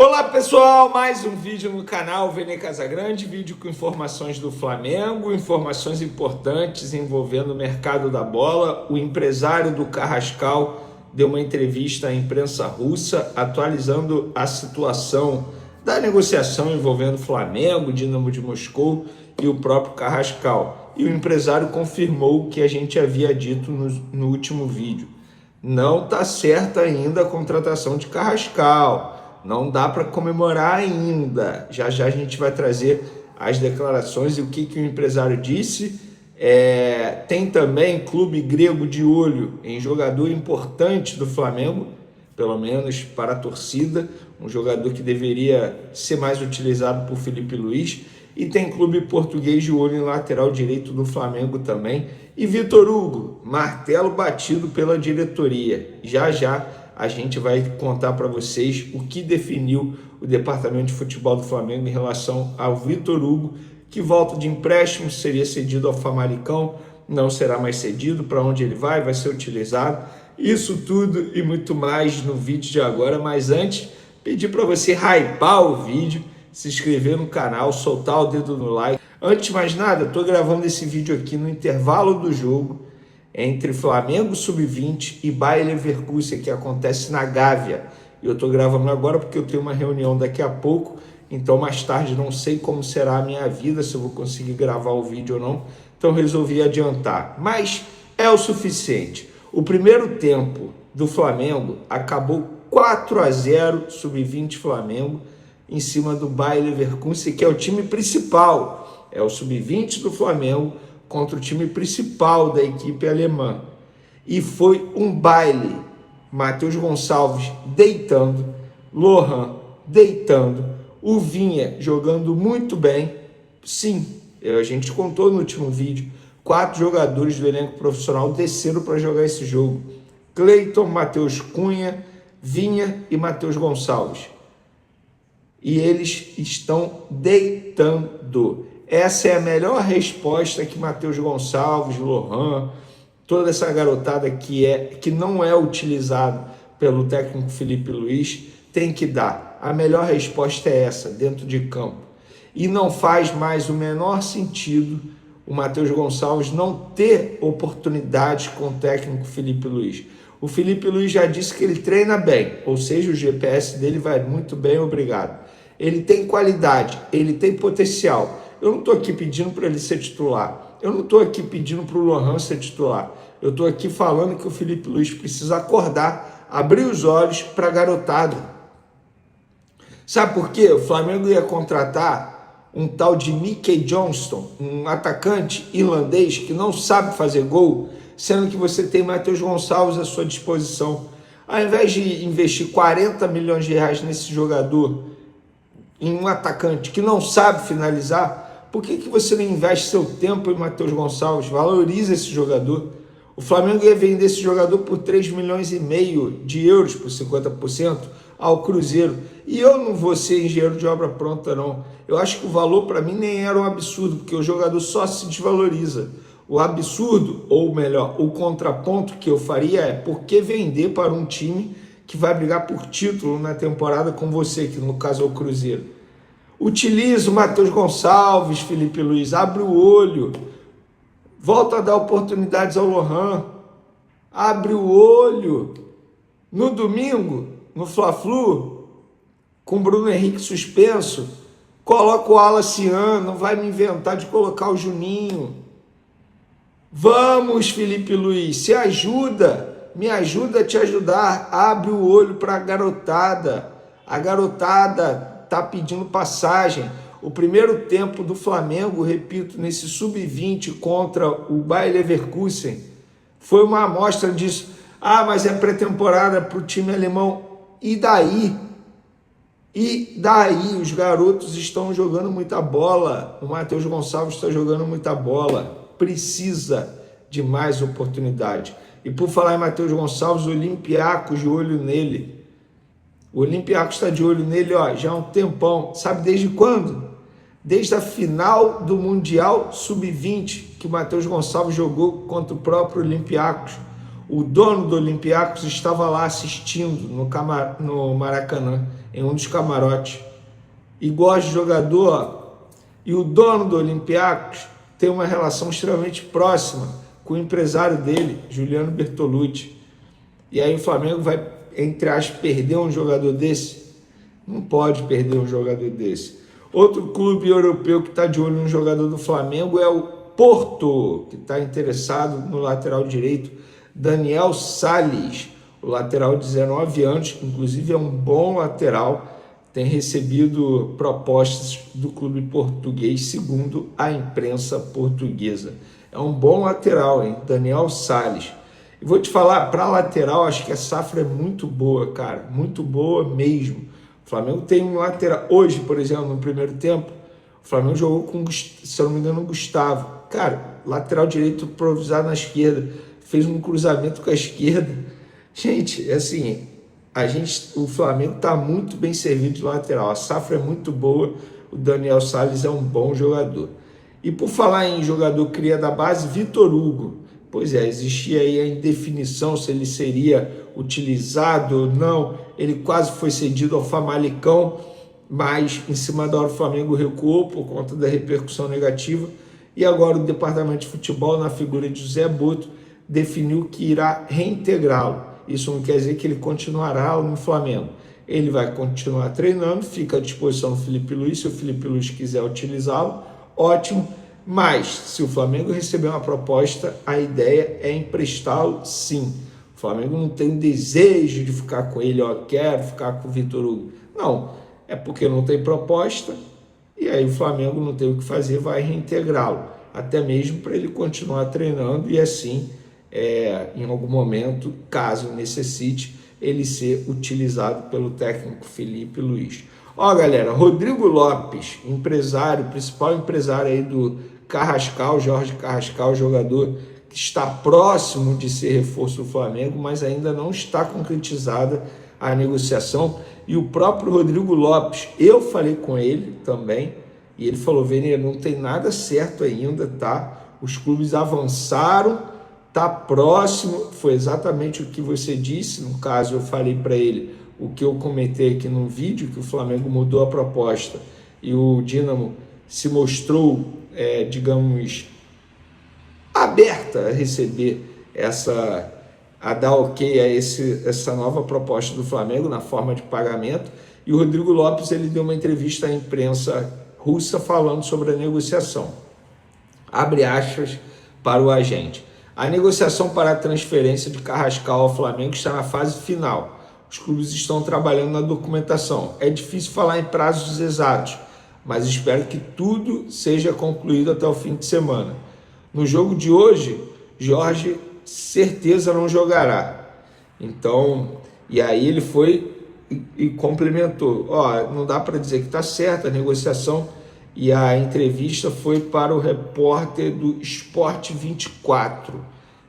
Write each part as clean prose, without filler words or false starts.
Olá pessoal, mais um vídeo no canal Vene Casagrande, vídeo com informações do Flamengo, informações importantes envolvendo o mercado da bola. O empresário do Carrascal deu uma entrevista à imprensa russa atualizando a situação da negociação envolvendo Flamengo, Dinamo de Moscou e o próprio Carrascal. E o empresário confirmou o que a gente havia dito no último vídeo. Não está certa ainda a contratação de Carrascal. Não dá para comemorar ainda. Já já a gente vai trazer as declarações e o que o empresário disse. Tem também clube grego de olho em jogador importante do Flamengo, pelo menos para a torcida, um jogador que deveria ser mais utilizado por Felipe Luiz. E tem clube português de olho em lateral direito do Flamengo também. E Vitor Hugo, martelo batido pela diretoria. Já já a gente vai contar para vocês o que definiu o departamento de futebol do Flamengo em relação ao Vitor Hugo, que volta de empréstimo, seria cedido ao Famalicão, não será mais cedido, para onde ele vai ser utilizado. Isso tudo e muito mais no vídeo de agora, mas antes, pedir para você hypar o vídeo, se inscrever no canal, soltar o dedo no like. Antes de mais nada, estou gravando esse vídeo aqui no intervalo do jogo entre Flamengo Sub-20 e Bayer Leverkusen, que acontece na Gávea. Eu estou gravando agora porque eu tenho uma reunião daqui a pouco, então mais tarde não sei como será a minha vida, se eu vou conseguir gravar o vídeo ou não, então resolvi adiantar. Mas é o suficiente. O primeiro tempo do Flamengo acabou 4-0 Sub-20 Flamengo em cima do Bayer Leverkusen, que é o time principal, é o Sub-20 do Flamengo contra o time principal da equipe alemã. E foi um baile. Matheus Gonçalves deitando, Lohan deitando, o Vinha jogando muito bem. Sim, a gente contou no último vídeo, 4 jogadores do elenco profissional desceram para jogar esse jogo. Cleiton, Matheus Cunha, Vinha e Matheus Gonçalves. E eles estão deitando. Essa é a melhor resposta que Matheus Gonçalves, Lohan, toda essa garotada que não é utilizado pelo técnico Felipe Luiz, tem que dar. A melhor resposta é essa, dentro de campo. E não faz mais o menor sentido o Matheus Gonçalves não ter oportunidades com o técnico Felipe Luiz. O Felipe Luiz já disse que ele treina bem, ou seja, o GPS dele vai muito bem, obrigado. Ele tem qualidade, ele tem potencial. Eu não estou aqui pedindo para ele ser titular. Eu não estou aqui pedindo para o Lohan ser titular. Eu estou aqui falando que o Felipe Luiz precisa acordar, abrir os olhos para a garotada. Sabe por quê? O Flamengo ia contratar um tal de Mickey Johnston, um atacante irlandês que não sabe fazer gol, sendo que você tem Matheus Gonçalves à sua disposição. Ao invés de investir 40 milhões de reais nesse jogador, em um atacante que não sabe finalizar, por que você não investe seu tempo em Matheus Gonçalves? Valoriza esse jogador. O Flamengo ia vender esse jogador por 3,5 milhões de euros, por 50%, ao Cruzeiro. E eu não vou ser engenheiro de obra pronta, não. Eu acho que o valor, para mim, nem era um absurdo, porque o jogador só se desvaloriza. O absurdo, ou melhor, o contraponto que eu faria é por que vender para um time que vai brigar por título na temporada com você, que no caso é o Cruzeiro. Utiliza o Matheus Gonçalves, Felipe Luiz, abre o olho, volta a dar oportunidades ao Lohan, abre o olho. No domingo, no Fla-Flu, com o Bruno Henrique suspenso, coloca o Alaciano, não vai me inventar de colocar o Juninho. Vamos, Felipe Luiz, se ajuda, me ajuda a te ajudar, abre o olho para a garotada está pedindo passagem. O primeiro tempo do Flamengo, repito, nesse Sub-20 contra o Bayer Leverkusen, foi uma amostra disso. Ah, mas é pré-temporada para o time alemão. E daí? E daí? Os garotos estão jogando muita bola. O Matheus Gonçalves está jogando muita bola. Precisa de mais oportunidade. E por falar em Matheus Gonçalves, o Olympiacos de olho nele. O Olympiacos está de olho nele, ó, já há um tempão. Sabe desde quando? Desde a final do Mundial Sub-20, que o Matheus Gonçalves jogou contra o próprio Olympiacos. O dono do Olympiacos estava lá assistindo no Maracanã, em um dos camarotes. E gosta de jogador, ó. E o dono do Olympiacos tem uma relação extremamente próxima com o empresário dele, Juliano Bertolucci. E aí o Flamengo vai, entre aspas, perder um jogador desse? Não pode perder um jogador desse. Outro clube europeu que está de olho no jogador do Flamengo é o Porto, que está interessado no lateral direito, Daniel Sales, o lateral de 19 anos, que inclusive é um bom lateral, tem recebido propostas do clube português, segundo a imprensa portuguesa. É um bom lateral, hein? Daniel Sales. E vou te falar, para lateral, acho que a safra é muito boa, cara, muito boa mesmo. O Flamengo tem um lateral. Hoje, por exemplo, no primeiro tempo, o Flamengo jogou com, se eu não me engano, o Gustavo. Cara, lateral direito improvisado na esquerda, fez um cruzamento com a esquerda. Gente, assim, o Flamengo está muito bem servido de lateral. A safra é muito boa. O Daniel Sales é um bom jogador. E por falar em jogador cria da base, Vitor Hugo. Pois é, existia aí a indefinição se ele seria utilizado ou não. Ele quase foi cedido ao Famalicão, mas em cima da hora o Flamengo recuou por conta da repercussão negativa. E agora o departamento de futebol, na figura de José Boto, definiu que irá reintegrá-lo. Isso não quer dizer que ele continuará no Flamengo. Ele vai continuar treinando, fica à disposição do Felipe Luiz. Se o Felipe Luiz quiser utilizá-lo, ótimo. Mas, se o Flamengo receber uma proposta, a ideia é emprestá-lo, sim. O Flamengo não tem desejo de ficar com ele, ó, quero ficar com o Vitor Hugo. Não, é porque não tem proposta, e aí o Flamengo não tem o que fazer, vai reintegrá-lo. Até mesmo para ele continuar treinando e assim, em algum momento, caso necessite, ele ser utilizado pelo técnico Felipe Luiz. Ó, galera, Rodrigo Lopes, empresário, principal empresário aí do Carrascal, Jorge Carrascal, jogador que está próximo de ser reforço do Flamengo, mas ainda não está concretizada a negociação. E o próprio Rodrigo Lopes, eu falei com ele também, e ele falou, Vene, não tem nada certo ainda, tá? Os clubes avançaram, tá próximo, foi exatamente o que você disse, no caso eu falei para ele, o que eu comentei aqui no vídeo, que o Flamengo mudou a proposta e o Dínamo se mostrou, digamos, aberta a receber a dar ok a essa nova proposta do Flamengo na forma de pagamento. E o Rodrigo Lopes, ele deu uma entrevista à imprensa russa falando sobre a negociação. Abre aspas para o agente. A negociação para a transferência de Carrascal ao Flamengo está na fase final. Os clubes estão trabalhando na documentação. É difícil falar em prazos exatos, mas espero que tudo seja concluído até o fim de semana. No jogo de hoje, Jorge certeza não jogará. Então, e aí ele foi e complementou. Ó, não dá para dizer que está certa a negociação, e a entrevista foi para o repórter do Sport 24.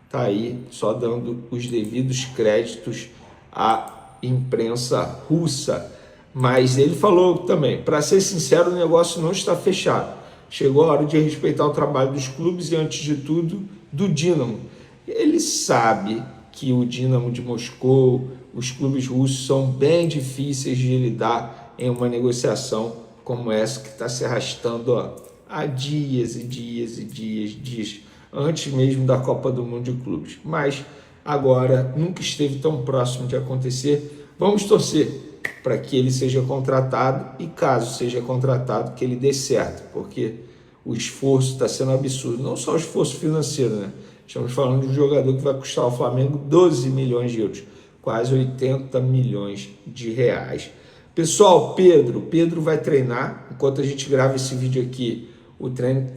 Tá aí, só dando os devidos créditos à imprensa russa. Mas ele falou também, para ser sincero, o negócio não está fechado. Chegou a hora de respeitar o trabalho dos clubes e, antes de tudo, do Dínamo. Ele sabe que o Dínamo de Moscou, os clubes russos são bem difíceis de lidar em uma negociação como essa que está se arrastando há dias e dias e dias, antes mesmo da Copa do Mundo de Clubes. Mas agora nunca esteve tão próximo de acontecer. Vamos torcer para que ele seja contratado e, caso seja contratado, que ele dê certo, porque o esforço está sendo absurdo. Não só o esforço financeiro, né? Estamos falando de um jogador que vai custar ao Flamengo 12 milhões de euros, quase 80 milhões de reais. Pessoal, Pedro vai treinar. Enquanto a gente grava esse vídeo aqui, o treino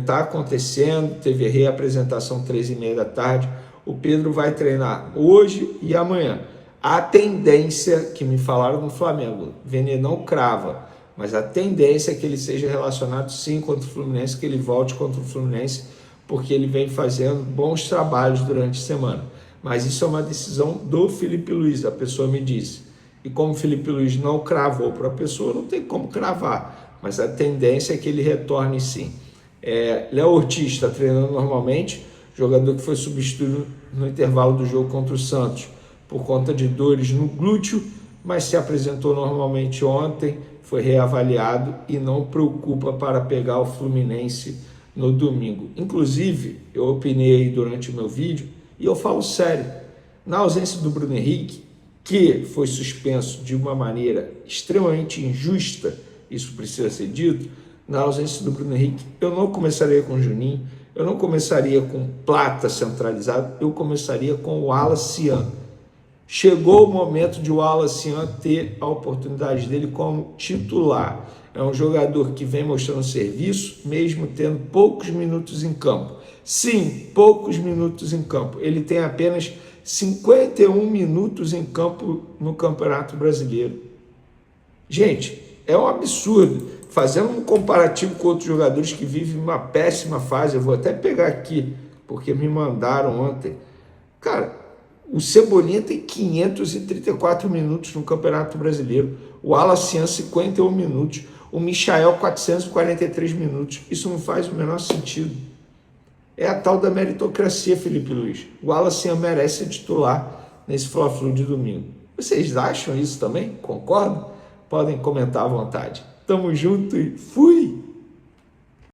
está acontecendo, teve reapresentação 13h30 da tarde. O Pedro vai treinar hoje e amanhã. A tendência, que me falaram no Flamengo, Vene não crava, mas a tendência é que ele seja relacionado sim contra o Fluminense, que ele volte contra o Fluminense, porque ele vem fazendo bons trabalhos durante a semana. Mas isso é uma decisão do Felipe Luiz, a pessoa me disse. E como o Felipe Luiz não cravou para a pessoa, não tem como cravar, mas a tendência é que ele retorne sim. Léo Ortiz está treinando normalmente, jogador que foi substituído no intervalo do jogo contra o Santos por conta de dores no glúteo, mas se apresentou normalmente ontem, foi reavaliado e não preocupa para pegar o Fluminense no domingo. Inclusive, eu opinei durante o meu vídeo e eu falo sério, na ausência do Bruno Henrique, que foi suspenso de uma maneira extremamente injusta, isso precisa ser dito, na ausência do Bruno Henrique, eu não começaria com o Juninho, eu não começaria com Plata centralizado, eu começaria com o Wallace. Chegou o momento de o Wallace ter a oportunidade dele como titular. É um jogador que vem mostrando serviço, mesmo tendo poucos minutos em campo. Sim, poucos minutos em campo. Ele tem apenas 51 minutos em campo no Campeonato Brasileiro. Gente, é um absurdo. Fazendo um comparativo com outros jogadores que vivem uma péssima fase, eu vou até pegar aqui, porque me mandaram ontem. Cara, o Cebolinha tem 534 minutos no Campeonato Brasileiro, o Alacian 51 minutos, o Michael 443 minutos. Isso não faz o menor sentido. É a tal da meritocracia, Felipe Luiz. O Alacian merece ser titular nesse Fla-Flu de domingo. Vocês acham isso também? Concordam? Podem comentar à vontade. Tamo junto e fui!